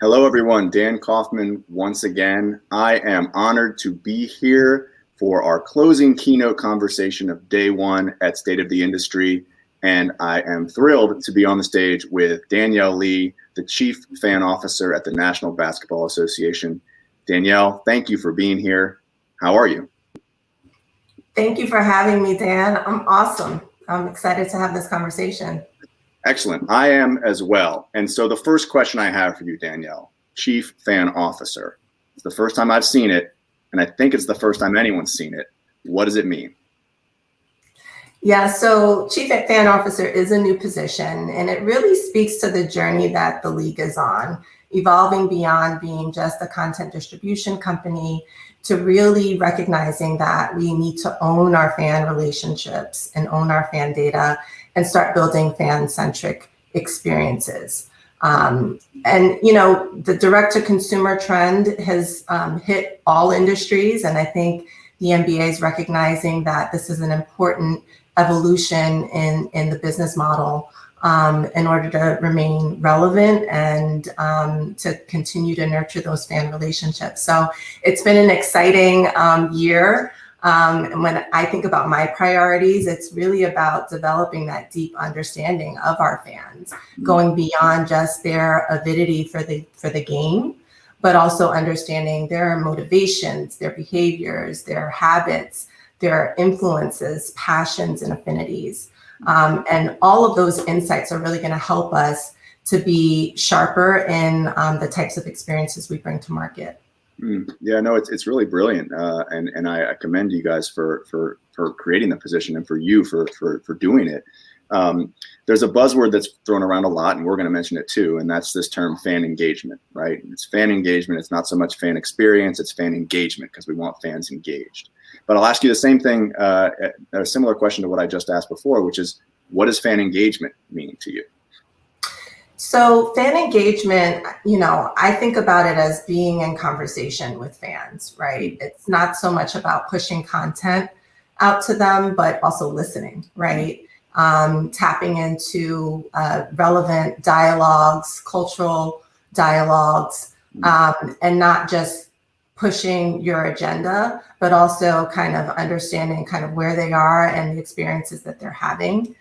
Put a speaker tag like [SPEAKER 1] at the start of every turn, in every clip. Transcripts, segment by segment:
[SPEAKER 1] Hello, everyone. Dan Kaufman once again. I am honored to be here for our closing keynote conversation of day one at State of the Industry. And I am thrilled to be on the stage with Danielle Lee, the Chief Fan Officer at the National Basketball Association. Danielle, thank you for being here. How are you?
[SPEAKER 2] Thank you for having me, Dan. I'm awesome. I'm excited to have this conversation.
[SPEAKER 1] Excellent. I am as well. And so the first question I have for you, Danielle, Chief Fan Officer. It's the first time I've seen it, and I think it's the first time anyone's seen it. What does it mean?
[SPEAKER 2] Yeah, so Chief Fan Officer is a new position, and it really speaks to the journey that the league is on, evolving beyond being just a content distribution company to really recognizing that we need to own our fan relationships and own our fan data and start building fan-centric experiences. And, you know, the direct-to-consumer trend has hit all industries, and I think the NBA is recognizing that this is an important evolution in the business model in order to remain relevant and to continue to nurture those fan relationships. So it's been an exciting year. And when I think about my priorities, it's really about developing that deep understanding of our fans, going beyond just their avidity for the game, but also understanding their motivations, their behaviors, their habits, their influences, passions, and affinities. And all of those insights are really going to help us to be sharper in the types of experiences we bring to market.
[SPEAKER 1] Yeah, no, it's really brilliant, and I commend you guys for creating the position and for you for doing it. There's a buzzword that's thrown around a lot, and we're going to mention it too, and that's this term fan engagement, right? It's fan engagement. It's not so much fan experience, it's fan engagement because we want fans engaged. But I'll ask you the same thing, a similar question to what I just asked before, which is, what does fan engagement mean to you?
[SPEAKER 2] So fan engagement, you know, I think about it as being in conversation with fans, right? It's not so much about pushing content out to them, but also listening, right? Tapping into relevant dialogues, cultural dialogues, and not just pushing your agenda, but also kind of understanding kind of where they are and the experiences that they're having.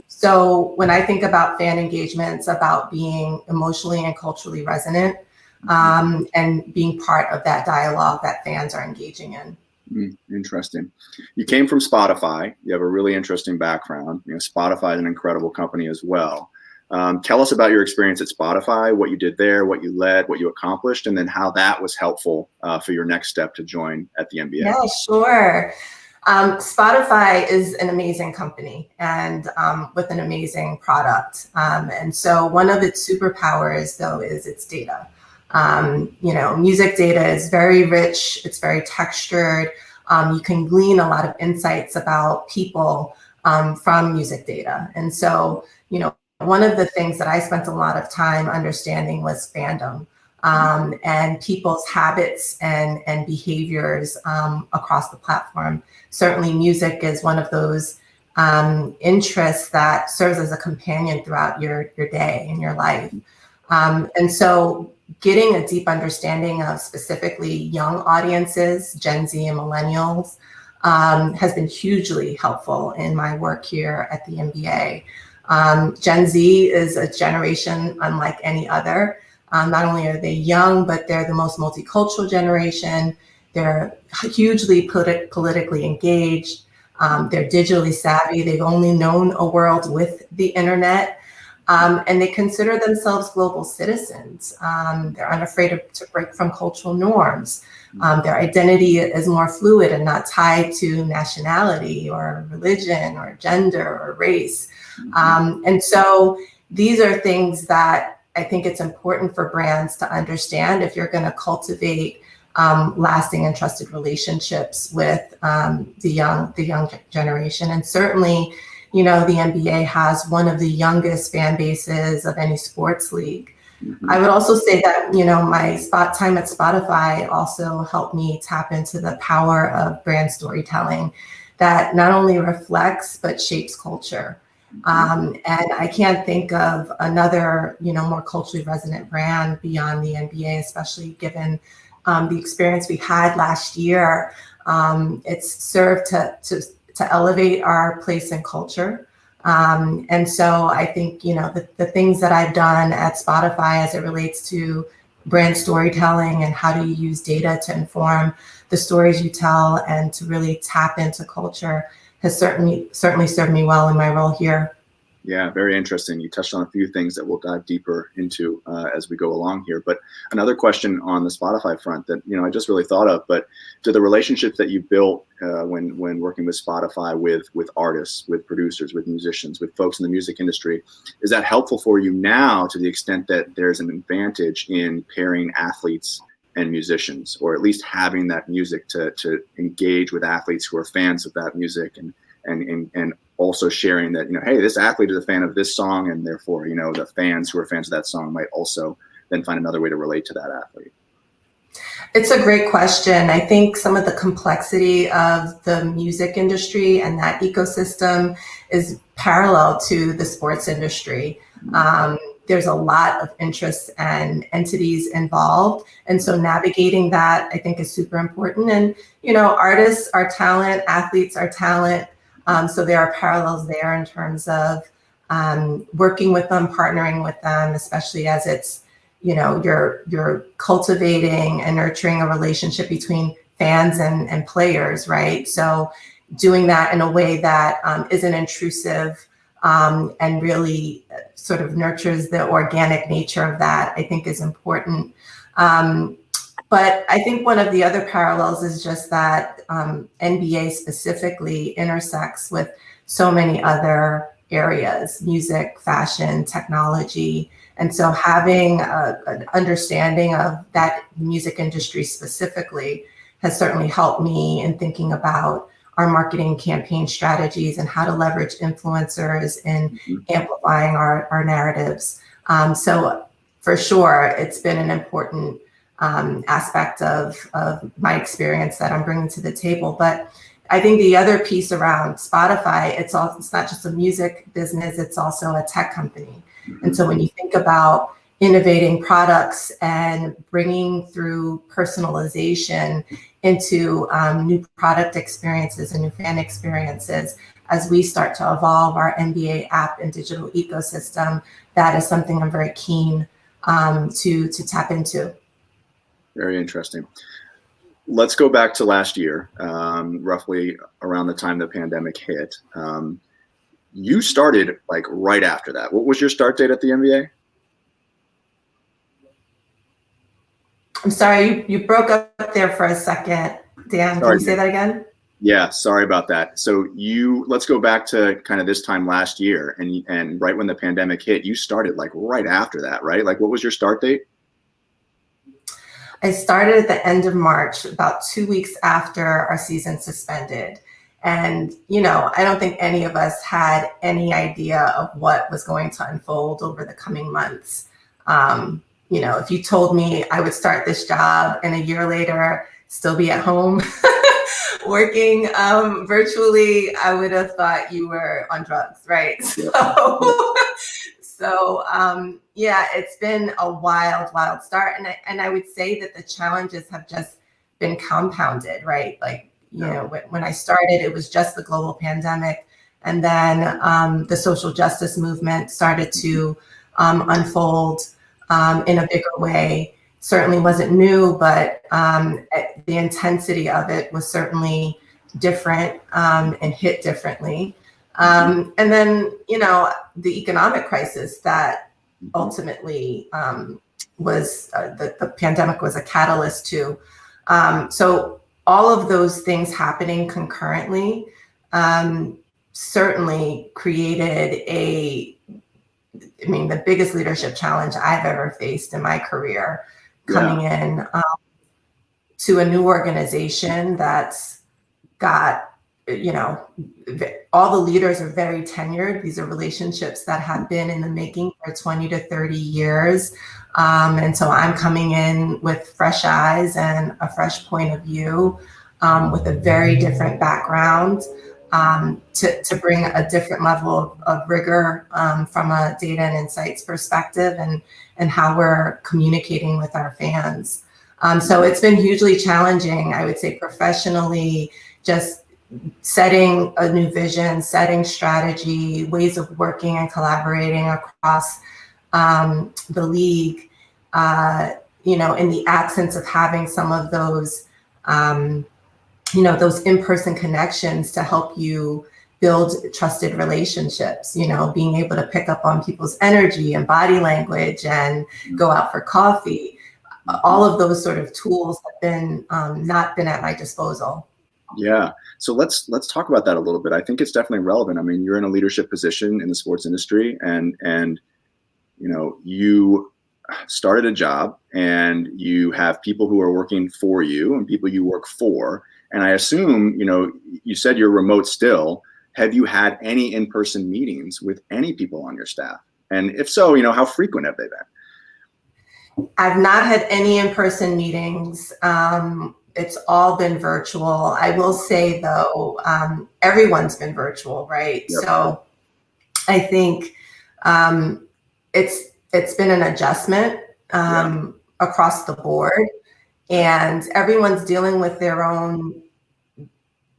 [SPEAKER 2] So when I think about fan engagement, it's about being emotionally and culturally resonant and being part of that dialogue that fans are engaging in.
[SPEAKER 1] Interesting. You came from Spotify. You have a really interesting background. You know, Spotify is an incredible company as well. Tell us about your experience at Spotify, what you did there, what you led, what you accomplished, and then how that was helpful for your next step to join at the NBA.
[SPEAKER 2] Yeah, sure. Spotify is an amazing company and with an amazing product. And so one of its superpowers, though, is its data. You know, music data is very rich. It's very textured. You can glean a lot of insights about people from music data. And so, you know, one of the things that I spent a lot of time understanding was fandom. And people's habits and behaviors across the platform. Certainly music is one of those interests that serves as a companion throughout your day and your life. And so getting a deep understanding of specifically young audiences, Gen Z and millennials, has been hugely helpful in my work here at the NBA. Gen Z is a generation unlike any other. Not only are they young, but they're the most multicultural generation. They're hugely politically engaged. They're digitally savvy. They've only known a world with the internet. And they consider themselves global citizens. They're unafraid to break from cultural norms. Their identity is more fluid and not tied to nationality or religion or gender or race. And so these are things that I think it's important for brands to understand if you're going to cultivate lasting and trusted relationships with the young generation. And certainly, you know, the NBA has one of the youngest fan bases of any sports league. I would also say that, you know, my time at Spotify also helped me tap into the power of brand storytelling that not only reflects but shapes culture. And I can't think of another, more culturally resonant brand beyond the NBA, especially given the experience we had last year. It's served to elevate our place in culture. And so I think, the things that I've done at Spotify as it relates to brand storytelling and how do you use data to inform the stories you tell and to really tap into culture has certainly served me well in my role here.
[SPEAKER 1] Yeah, very interesting. You touched on a few things that we'll dive deeper into as we go along here. But another question on the Spotify front that I just really thought of. But do the relationships that you built when working with Spotify with artists, with producers, with musicians, with folks in the music industry, is that helpful for you now to the extent that there's an advantage in pairing athletes and musicians, or at least having that music to engage with athletes who are fans of that music and also sharing that, hey, this athlete is a fan of this song, and therefore, the fans who are fans of that song might also then find another way to relate to that athlete?
[SPEAKER 2] It's a great question. I think some of the complexity of the music industry and that ecosystem is parallel to the sports industry. There's a lot of interests and entities involved. And so navigating that, I think, is super important. And, artists are talent, athletes are talent. So there are parallels there in terms of working with them, partnering with them, especially as it's, you're cultivating and nurturing a relationship between fans and players, right? So doing that in a way that isn't intrusive and really sort of nurtures the organic nature of that, I think is important. But I think one of the other parallels is just that NBA specifically intersects with so many other areas, music, fashion, technology. And so having an understanding of that music industry specifically has certainly helped me in thinking about our marketing campaign strategies and how to leverage influencers in amplifying our narratives. So for sure, it's been an important aspect of my experience that I'm bringing to the table. But I think the other piece around Spotify, it's not just a music business, it's also a tech company. And so when you think about innovating products and bringing through personalization into new product experiences and new fan experiences, as we start to evolve our NBA app and digital ecosystem, that is something I'm very keen to tap into.
[SPEAKER 1] Very interesting. Let's go back to last year, roughly around the time the pandemic hit. You started like right after that. What was your start date at the NBA?
[SPEAKER 2] I'm sorry, you broke up there for a second, Dan. Can you say that again?
[SPEAKER 1] Yeah, sorry about that. So let's go back to kind of this time last year, and right when the pandemic hit, you started like right after that, right? Like, what was your start date?
[SPEAKER 2] I started at the end of March, about 2 weeks after our season suspended. And, I don't think any of us had any idea of what was going to unfold over the coming months. If you told me I would start this job and a year later still be at home working virtually, I would have thought you were on drugs, right? So it's been a wild start. And I would say that the challenges have just been compounded, right? Like, when I started, it was just the global pandemic. And then the social justice movement started to unfold in a bigger way. Certainly wasn't new, but the intensity of it was certainly different and hit differently. And then, the economic crisis that ultimately was the pandemic was a catalyst to. So all of those things happening concurrently certainly created the biggest leadership challenge I've ever faced in my career, coming in to a new organization that's got, all the leaders are very tenured. These are relationships that have been in the making for 20 to 30 years. And so I'm coming in with fresh eyes and a fresh point of view, with a very different background. to bring a different level of rigor from a data and insights perspective, and how we're communicating with our fans. So it's been hugely challenging, I would say, professionally, just setting a new vision, setting strategy, ways of working and collaborating across the league, in the absence of having some of those, those in-person connections to help you build trusted relationships, being able to pick up on people's energy and body language and go out for coffee. All of those sort of tools have been not been at my disposal.
[SPEAKER 1] Yeah. So let's talk about that a little bit. I think it's definitely relevant. I mean, you're in a leadership position in the sports industry, and you started a job, and you have people who are working for you and people you work for. And I assume, you said you're remote still. Have you had any in-person meetings with any people on your staff? And if so, how frequent have they been?
[SPEAKER 2] I've not had any in-person meetings. It's all been virtual. I will say, though, everyone's been virtual, right? Yep. So I think it's been an adjustment across the board, and everyone's dealing with their own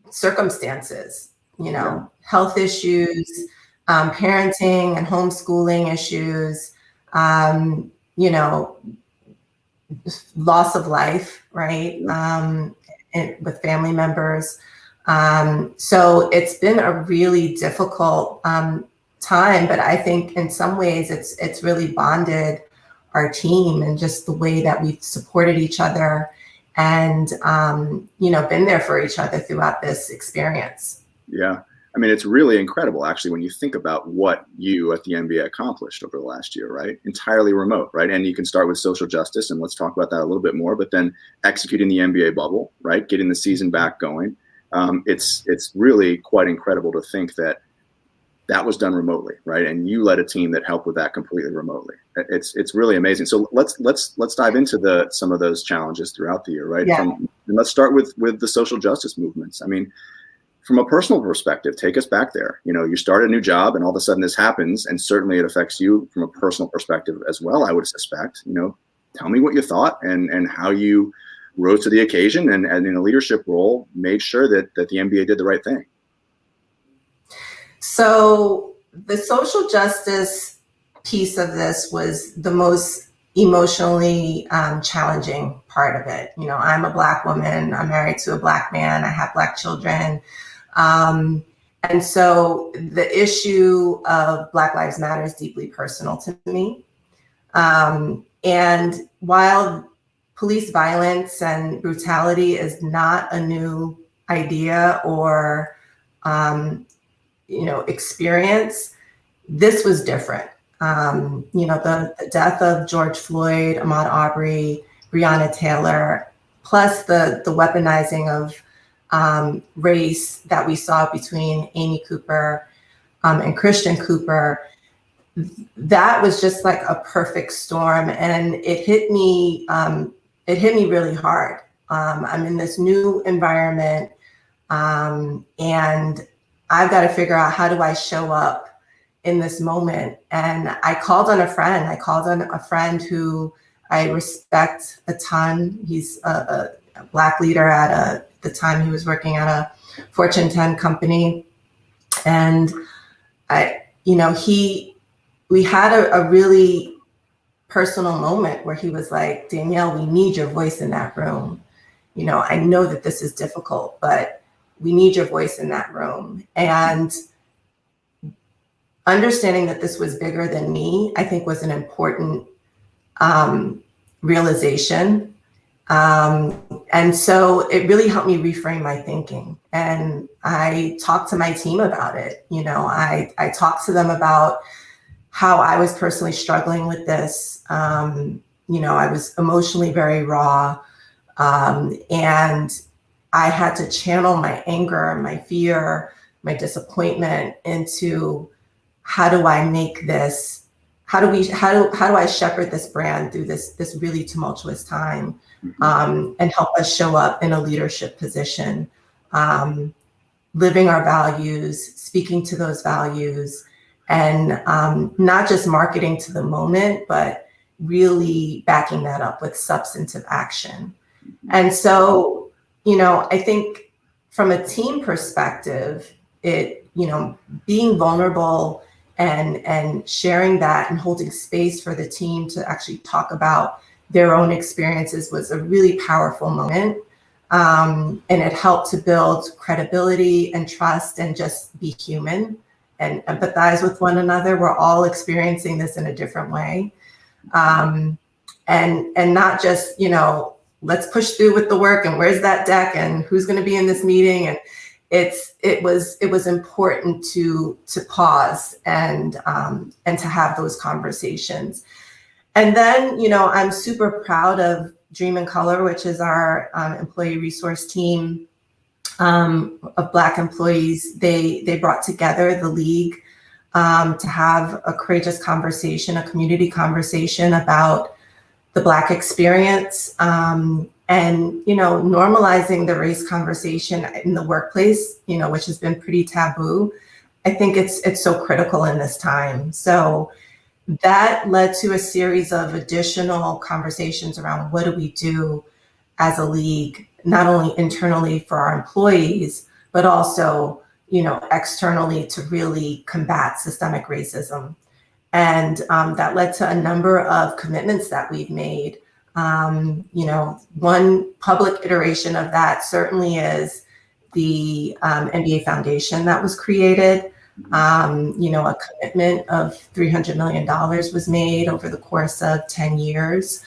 [SPEAKER 2] circumstances, health issues, parenting and homeschooling issues, loss of life, right? With family members. So it's been a really difficult time, but I think in some ways it's really bonded our team, and just the way that we've supported each other and, been there for each other throughout this experience.
[SPEAKER 1] Yeah. I mean, it's really incredible, actually, when you think about what you at the NBA accomplished over the last year, right? Entirely remote, right? And you can start with social justice, and let's talk about that a little bit more, but then executing the NBA bubble, right? Getting the season back going. It's really quite incredible to think that was done remotely, right? And you led a team that helped with that completely remotely. It's really amazing. So let's dive into some of those challenges throughout the year, right?
[SPEAKER 2] Yeah.
[SPEAKER 1] And let's start with the social justice movements. I mean, from a personal perspective, take us back there. You start a new job, and all of a sudden this happens, and certainly it affects you from a personal perspective as well, I would suspect. Tell me what you thought and how you rose to the occasion, and in a leadership role made sure that the NBA did the right thing.
[SPEAKER 2] So the social justice piece of this was the most emotionally challenging part of it. I'm a Black woman. I'm married to a Black man. I have Black children. And so the issue of Black Lives Matter is deeply personal to me. And while police violence and brutality is not a new idea or, experience, this was different. The death of George Floyd, Ahmaud Arbery, Breonna Taylor, plus the weaponizing of race that we saw between Amy Cooper and Christian Cooper, that was just like a perfect storm, and it hit me really hard. I'm in this new environment, and I've got to figure out, how do I show up in this moment? And I called on a friend who I respect a ton. He's a Black leader at the time he was working at a Fortune 10 company. And we had a really personal moment where he was like, Danielle, we need your voice in that room. I know that this is difficult, but we need your voice in that room. And understanding that this was bigger than me, I think, was an important realization. And so it really helped me reframe my thinking. And I talked to my team about it. I talked to them about how I was personally struggling with this. I was emotionally very raw. And I had to channel my anger, my fear, my disappointment into, how do I make this, how do I shepherd this brand through this really tumultuous time, and help us show up in a leadership position, living our values, speaking to those values, and not just marketing to the moment, but really backing that up with substantive action. And so, I think from a team perspective, being vulnerable and sharing that and holding space for the team to actually talk about their own experiences was a really powerful moment. And it helped to build credibility and trust and just be human and empathize with one another. We're all experiencing this in a different way. And not just, let's push through with the work and where's that deck and who's going to be in this meeting. And it was important to pause and to have those conversations. And then, I'm super proud of Dream in Color, which is our employee resource team of Black employees. They brought together the league to have a courageous conversation, a community conversation about the Black experience, and normalizing the race conversation in the workplace, which has been pretty taboo. I think it's so critical in this time. So that led to a series of additional conversations around what do we do as a league, not only internally for our employees, but also, externally to really combat systemic racism. And that led to a number of commitments that we've made. One public iteration of that certainly is the NBA Foundation that was created. A commitment of $300 million was made over the course of 10 years.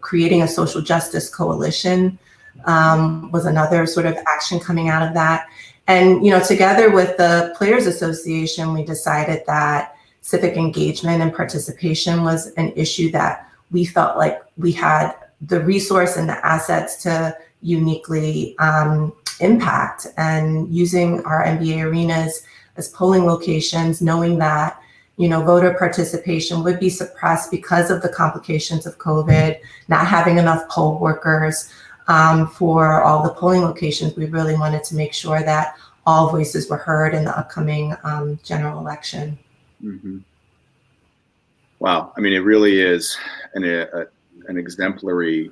[SPEAKER 2] Creating a social justice coalition was another sort of action coming out of that. And, together with the Players Association, we decided that civic engagement and participation was an issue that we felt like we had the resource and the assets to uniquely impact, and using our NBA arenas as polling locations, knowing that, voter participation would be suppressed because of the complications of COVID, not having enough poll workers for all the polling locations. We really wanted to make sure that all voices were heard in the upcoming general election.
[SPEAKER 1] Mm-hmm. Wow. I mean, it really is an exemplary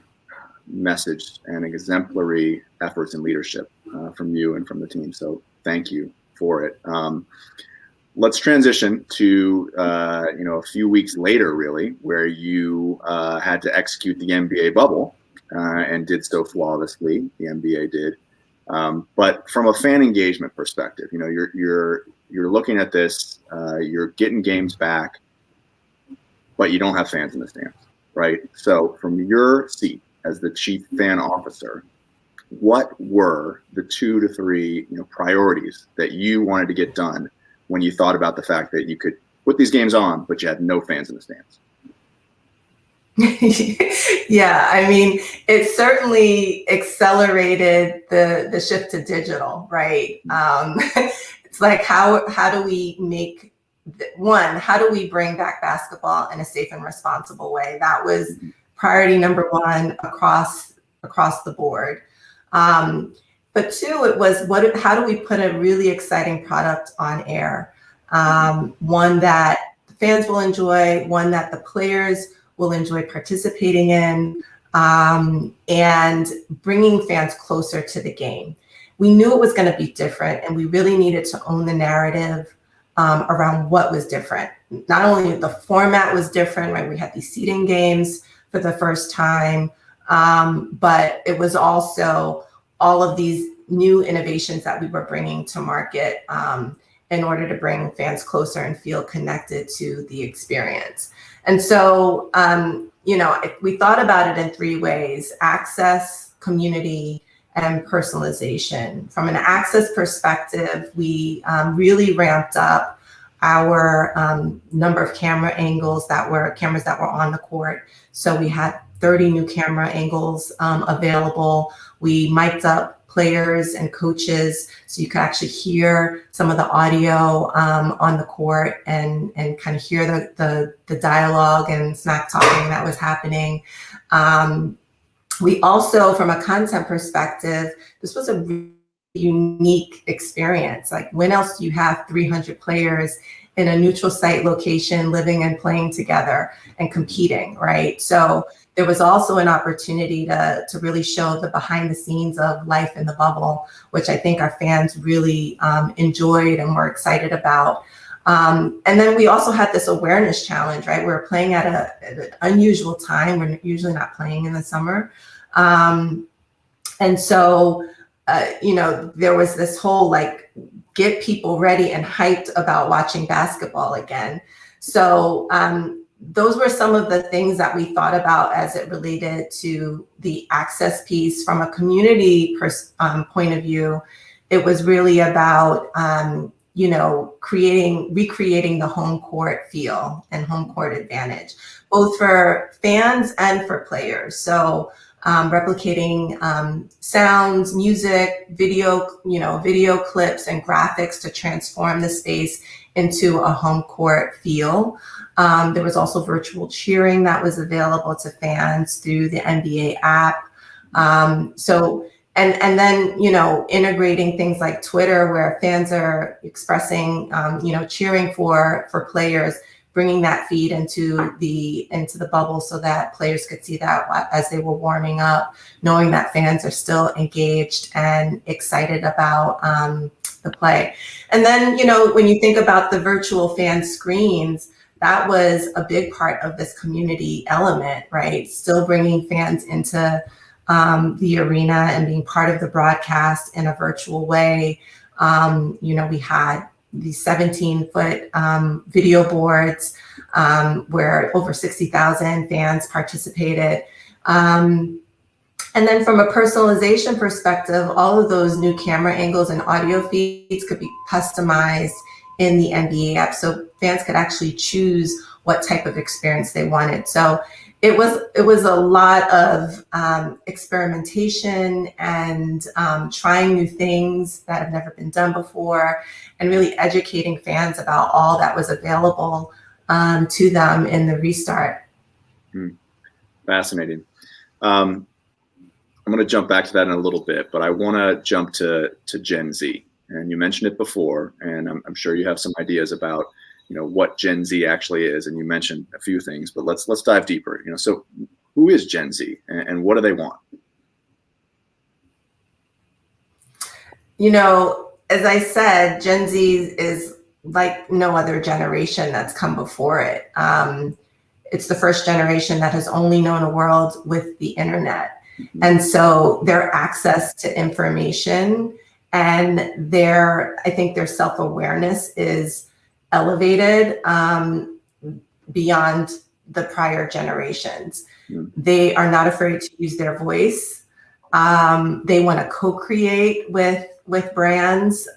[SPEAKER 1] message and exemplary efforts and leadership from you and from the team. So thank you for it. Let's transition to a few weeks later, really, where you had to execute the NBA bubble and did so flawlessly. The NBA did, but from a fan engagement perspective, you're looking at this, you're getting games back, but you don't have fans in the stands, right? So from your seat as the chief fan officer, what were the 2 to 3 priorities that you wanted to get done when you thought about the fact that you could put these games on, but you had no fans in the stands?
[SPEAKER 2] Yeah, I mean, it certainly accelerated the shift to digital, right? It's like, how do we make how do we bring back basketball in a safe and responsible way? That was priority number one across the board. But 2, it was how do we put a really exciting product on air? One that the fans will enjoy, one that the players will enjoy participating in, and bringing fans closer to the game. We knew it was going to be different, and we really needed to own the narrative around what was different. Not only the format was different, right? We had these seeding games for the first time, but it was also all of these new innovations that we were bringing to market in order to bring fans closer and feel connected to the experience. And so, we thought about it in 3 ways: access, community, and personalization. From an access perspective, we really ramped up our number of cameras that were on the court. So we had 30 new camera angles available. We mic'd up players and coaches so you could actually hear some of the audio on the court and kind of hear the dialogue and smack talking that was happening. We also, from a content perspective, this was a unique experience. Like, when else do you have 300 players in a neutral site location living and playing together and competing, right? So there was also an opportunity to really show the behind the scenes of life in the bubble, which I think our fans really enjoyed and were excited about. And then we also had this awareness challenge, right? We were playing at an unusual time. We're usually not playing in the summer. And so, there was this whole, like, get people ready and hyped about watching basketball again. So those were some of the things that we thought about as it related to the access piece. From a community point of view, it was really about, recreating the home court feel and home court advantage, both for fans and for players. So replicating sounds, music, video clips and graphics to transform the space into a home court feel. There was also virtual cheering that was available to fans through the NBA app. And then, integrating things like Twitter, where fans are expressing, cheering for players, bringing that feed into the bubble so that players could see that as they were warming up, knowing that fans are still engaged and excited about the play. And then, when you think about the virtual fan screens, that was a big part of this community element, right? Still bringing fans into the arena and being part of the broadcast in a virtual way. We had these 17-foot video boards where over 60,000 fans participated. And then from a personalization perspective, all of those new camera angles and audio feeds could be customized in the NBA app. So fans could actually choose what type of experience they wanted. So it was a lot of experimentation and trying new things that have never been done before, and really educating fans about all that was available to them in the restart.
[SPEAKER 1] Fascinating. I'm going to jump back to that in a little bit, but I want to jump to Gen Z. And you mentioned it before, and I'm sure you have some ideas about what Gen Z actually is, and you mentioned a few things, but let's dive deeper. So who is Gen Z, and what do they want?
[SPEAKER 2] As I said, Gen Z is like no other generation that's come before it. It's the first generation that has only known a world with the internet. And so their access to information and I think their self-awareness is elevated beyond the prior generations. They are not afraid to use their voice. They want to co-create with brands.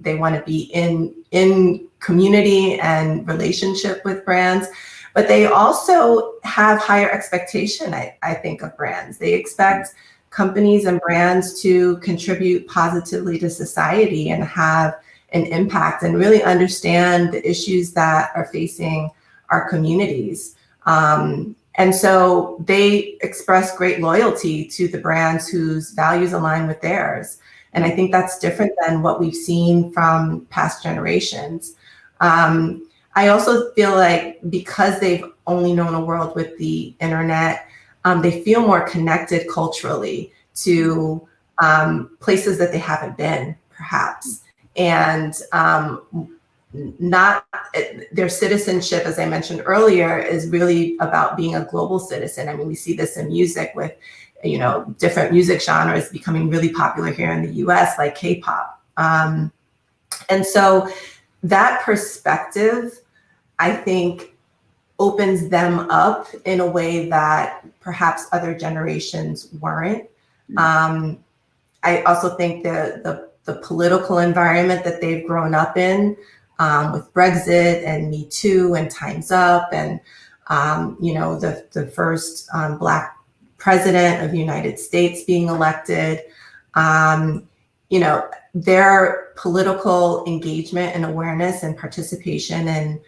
[SPEAKER 2] They want to be in community and relationship with brands, but they also have higher expectation, I think, of brands. They expect companies and brands to contribute positively to society and have an impact and really understand the issues that are facing our communities. And so they express great loyalty to the brands whose values align with theirs. And I think that's different than what we've seen from past generations. I also feel like because they've only known a world with the internet, they feel more connected culturally to places that they haven't been, perhaps. And not their citizenship, as I mentioned earlier, is really about being a global citizen. I mean, we see this in music with, different music genres becoming really popular here in the US, like K-pop. And so that perspective, I think, opens them up in a way that perhaps other generations weren't. I also think the political environment that they've grown up in, with Brexit and Me Too and Time's Up and, the first Black president of the United States being elected, their political engagement and awareness and participation and,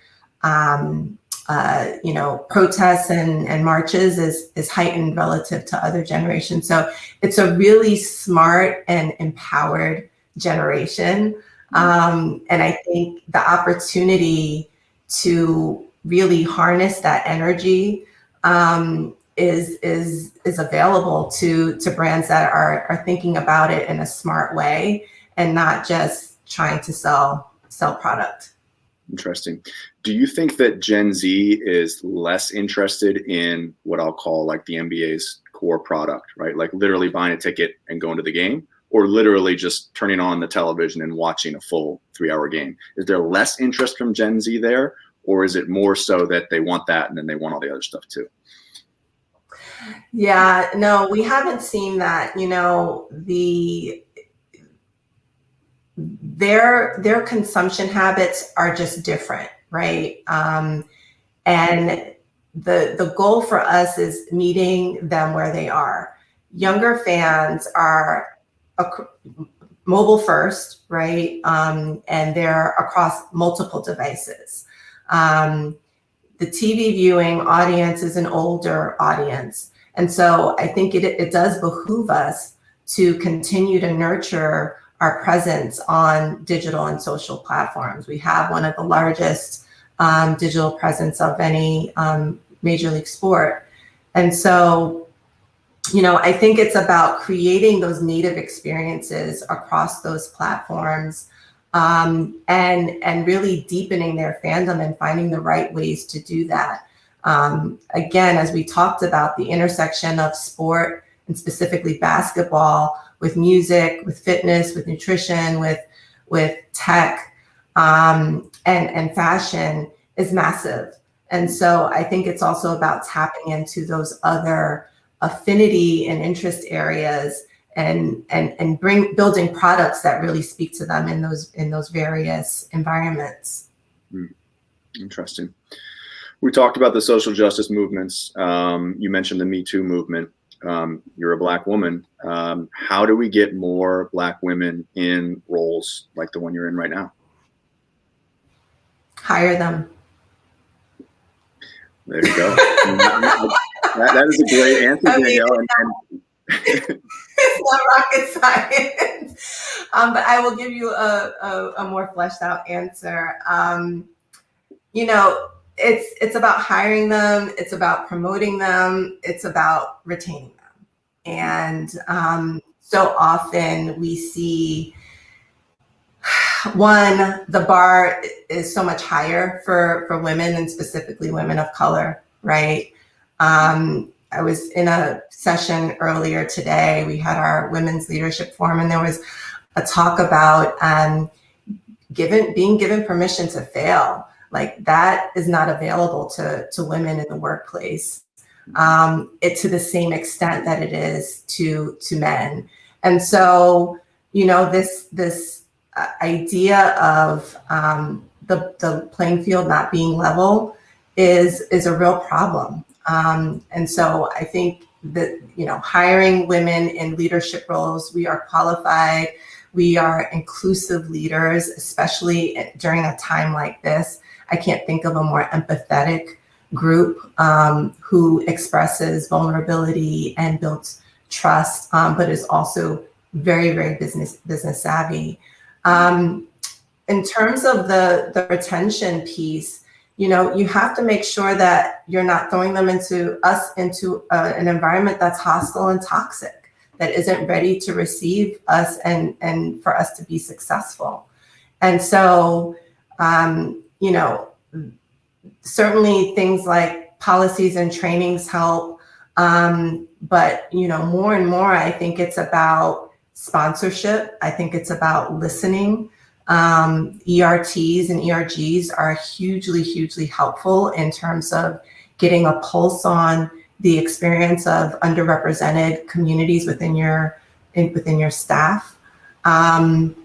[SPEAKER 2] protests and marches is heightened relative to other generations. So it's a really smart and empowered generation. And I think the opportunity to really harness that energy is available to brands that are thinking about it in a smart way and not just trying to sell product.
[SPEAKER 1] Interesting. Do you think that Gen Z is less interested in what I'll call like the NBA's core product, right? Like literally buying a ticket and going to the game, or literally just turning on the television and watching a full 3-hour game? Is there less interest from Gen Z there, or is it more so that they want that and then they want all the other stuff too?
[SPEAKER 2] Yeah, no, we haven't seen that. Their consumption habits are just different, right? And the goal for us is meeting them where they are. Younger fans are mobile first, right? And they're across multiple devices. The TV viewing audience is an older audience. And so I think it does behoove us to continue to nurture our presence on digital and social platforms. We have one of the largest digital presence of any major league sport. And so, I think it's about creating those native experiences across those platforms and really deepening their fandom and finding the right ways to do that. Again, as we talked about, the intersection of sport and specifically basketball with music, with fitness, with nutrition, with tech, and fashion is massive. And so I think it's also about tapping into those other affinity and interest areas and building products that really speak to them in those various environments.
[SPEAKER 1] Interesting. We talked about the social justice movements. You mentioned the Me Too movement. You're a Black woman. How do we get more Black women in roles like the one you're in right now?
[SPEAKER 2] Hire them.
[SPEAKER 1] There you go. that is a great answer, Danielle.
[SPEAKER 2] It's not rocket science, but I will give you a more fleshed out answer. It's about hiring them. It's about promoting them. It's about retaining them. And so often we see, one, the bar is so much higher for women and specifically women of color, right? I was in a session earlier today. We had our Women's Leadership Forum, and there was a talk about being given permission to fail. Like that is not available to women in the workplace, to the same extent that it is to men. And so, this idea of the playing field not being level is a real problem. And so I think that, hiring women in leadership roles, we are qualified, we are inclusive leaders, especially during a time like this. I can't think of a more empathetic group who expresses vulnerability and builds trust, but is also very, very business savvy. In terms of the retention piece, you have to make sure that you're not throwing them into an environment that's hostile and toxic, that isn't ready to receive us and for us to be successful. And so, certainly things like policies and trainings help. But, more and more, I think it's about sponsorship. I think it's about listening. ERTs and ERGs are hugely, hugely helpful in terms of getting a pulse on the experience of underrepresented communities within your staff. And,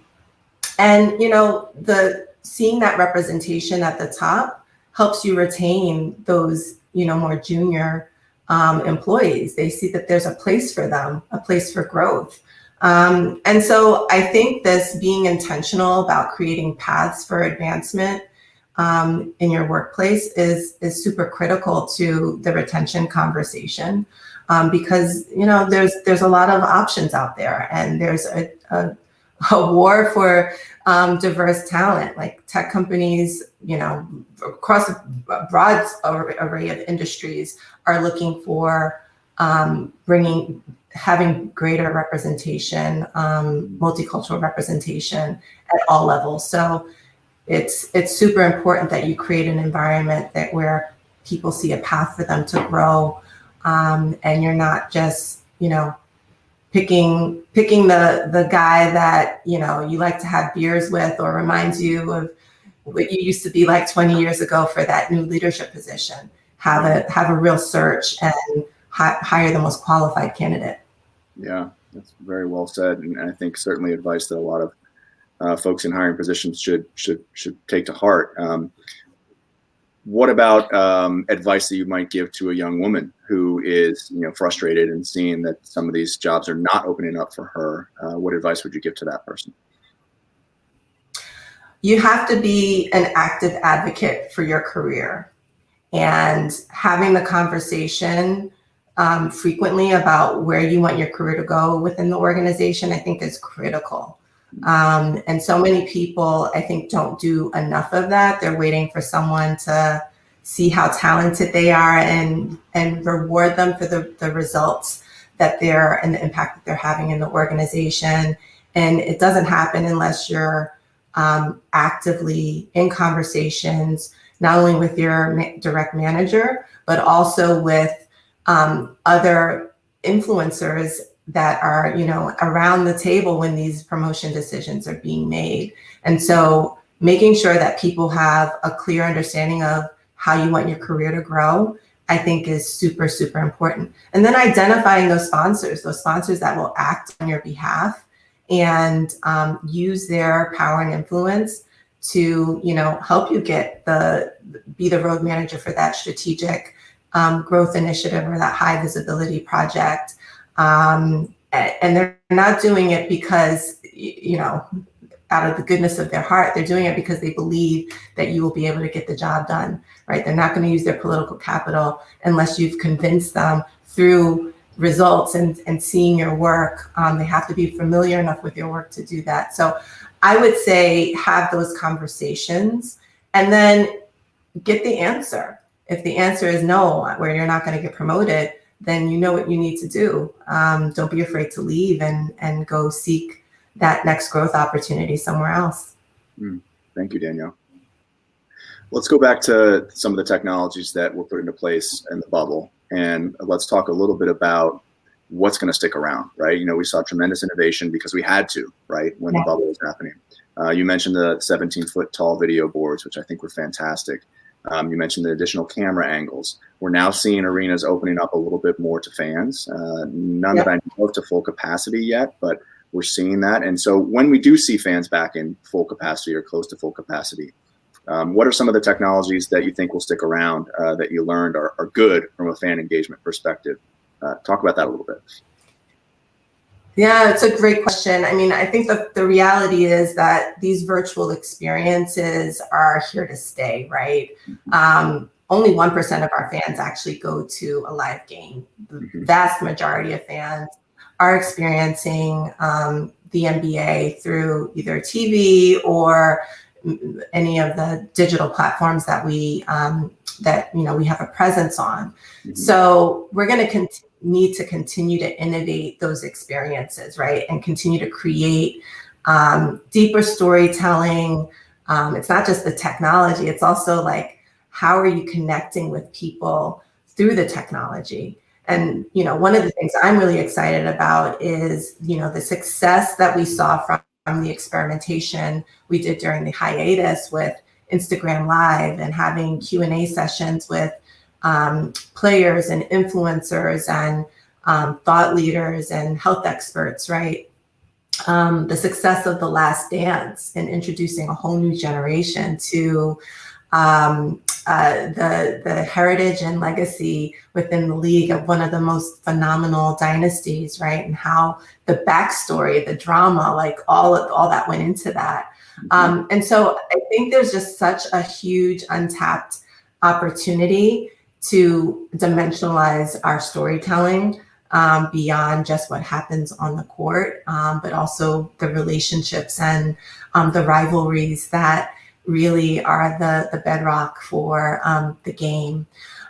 [SPEAKER 2] seeing that representation at the top helps you retain those, more junior employees. They see that there's a place for them, a place for growth. And so I think this being intentional about creating paths for advancement in your workplace is super critical to the retention conversation, because there's a lot of options out there, and there's a a war for diverse talent. Like tech companies, across a broad array of industries are looking for having greater representation, multicultural representation at all levels. So it's super important that you create an environment where people see a path for them to grow, and you're not just picking the guy that you like to have beers with, or reminds you of what you used to be like 20 years ago for that new leadership position. Have a real search and hire the most qualified candidate.
[SPEAKER 1] Yeah, that's very well said, and I think certainly advice that a lot of folks in hiring positions should take to heart. What about advice that you might give to a young woman who is frustrated and seeing that some of these jobs are not opening up for her? What advice would you give to that person?
[SPEAKER 2] You have to be an active advocate for your career, and having the conversation frequently about where you want your career to go within the organization, I think is critical. And so many people, I think, don't do enough of that. They're waiting for someone to see how talented they are and reward them for the results and the impact that they're having in the organization. And it doesn't happen unless you're actively in conversations, not only with your direct manager, but also with other influencers that are, around the table when these promotion decisions are being made. And so making sure that people have a clear understanding of how you want your career to grow, I think is super, super important. And then identifying those sponsors that will act on your behalf and use their power and influence to, help you be the road manager for that strategic growth initiative or that high visibility project. And they're not doing it because, out of the goodness of their heart. They're doing it because they believe that you will be able to get the job done, right? They're not going to use their political capital unless you've convinced them through results and seeing your work. They have to be familiar enough with your work to do that. So I would say have those conversations and then get the answer. If the answer is no, where you're not going to get promoted, then you know what you need to do. Don't be afraid to leave and go seek that next growth opportunity somewhere else.
[SPEAKER 1] Thank you, Danielle. Let's go back to some of the technologies that were put into place in the bubble, and let's talk a little bit about what's going to stick around, right? We saw tremendous innovation because we had to, right, when the bubble was happening. You mentioned the 17-foot tall video boards, which I think were fantastic. You mentioned the additional camera angles. We're now seeing arenas opening up a little bit more to fans. None that I know of to full capacity yet, but we're seeing that. And so when we do see fans back in full capacity or close to full capacity, what are some of the technologies that you think will stick around that you learned are good from a fan engagement perspective? Talk about that a little bit.
[SPEAKER 2] Yeah, it's a great question. I mean, I think the reality is that these virtual experiences are here to stay, right? Only 1% of our fans actually go to a live game. The vast majority of fans are experiencing the NBA through either TV or any of the digital platforms that we have a presence on. So we're going to need to continue to innovate those experiences, right? And continue to create deeper storytelling. It's not just the technology, it's also like, how are you connecting with people through the technology? And, one of the things I'm really excited about is, the success that we saw from the experimentation we did during the hiatus with Instagram Live and having Q&A sessions with players and influencers and thought leaders and health experts, right? The success of The Last Dance and introducing a whole new generation to the heritage and legacy within the league of one of the most phenomenal dynasties, right? And how the backstory, the drama, like all that went into that. And so I think there's just such a huge untapped opportunity to dimensionalize our storytelling beyond just what happens on the court, but also the relationships and the rivalries that really are the bedrock for the game.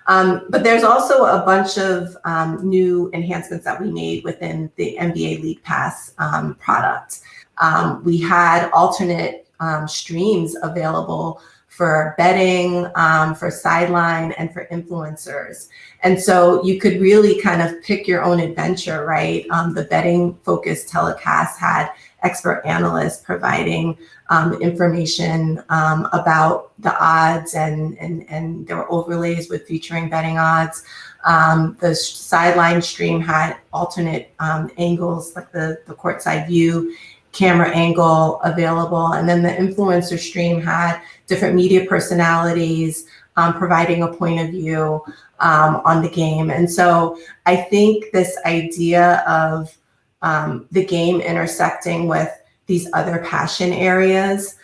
[SPEAKER 2] But there's also a bunch of new enhancements that we made within the NBA League Pass product. We had alternate streams available for betting, for sideline, and for influencers. And so you could really kind of pick your own adventure, right? The betting focused telecast had expert analysts providing information about the odds, and there were overlays with featuring betting odds. The sideline stream had alternate angles, like the courtside view, camera angle available. And then the influencer stream had different media personalities providing a point of view on the game. And so I think this idea of the game intersecting with these other passion areas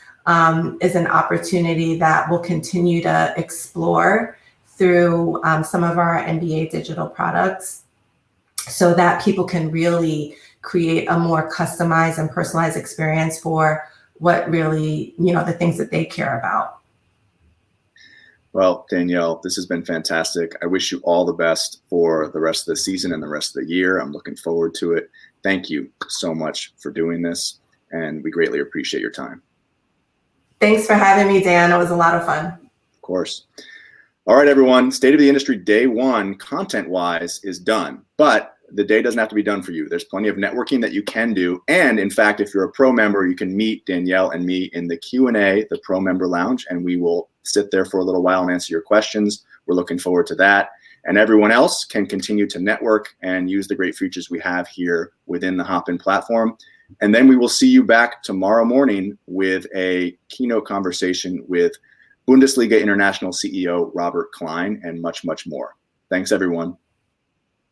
[SPEAKER 2] is an opportunity that we'll continue to explore through some of our NBA digital products, so that people can really create a more customized and personalized experience for what really, the things that they care about.
[SPEAKER 1] Well, Danielle, this has been fantastic. I wish you all the best for the rest of the season and the rest of the year. I'm looking forward to it. Thank you so much for doing this, and we greatly appreciate your time.
[SPEAKER 2] Thanks for having me, Dan. It was a lot of fun.
[SPEAKER 1] Of course. All right, everyone. State of the Industry Day 1, content-wise, is done. But the day doesn't have to be done for you. There's plenty of networking that you can do. And in fact, if you're a pro member, you can meet Danielle and me in the Q&A, the Pro Member Lounge, and we will sit there for a little while and answer your questions. We're looking forward to that. And everyone else can continue to network and use the great features we have here within the Hopin platform. And then we will see you back tomorrow morning with a keynote conversation with Bundesliga International CEO Robert Klein and much, much more. Thanks, everyone.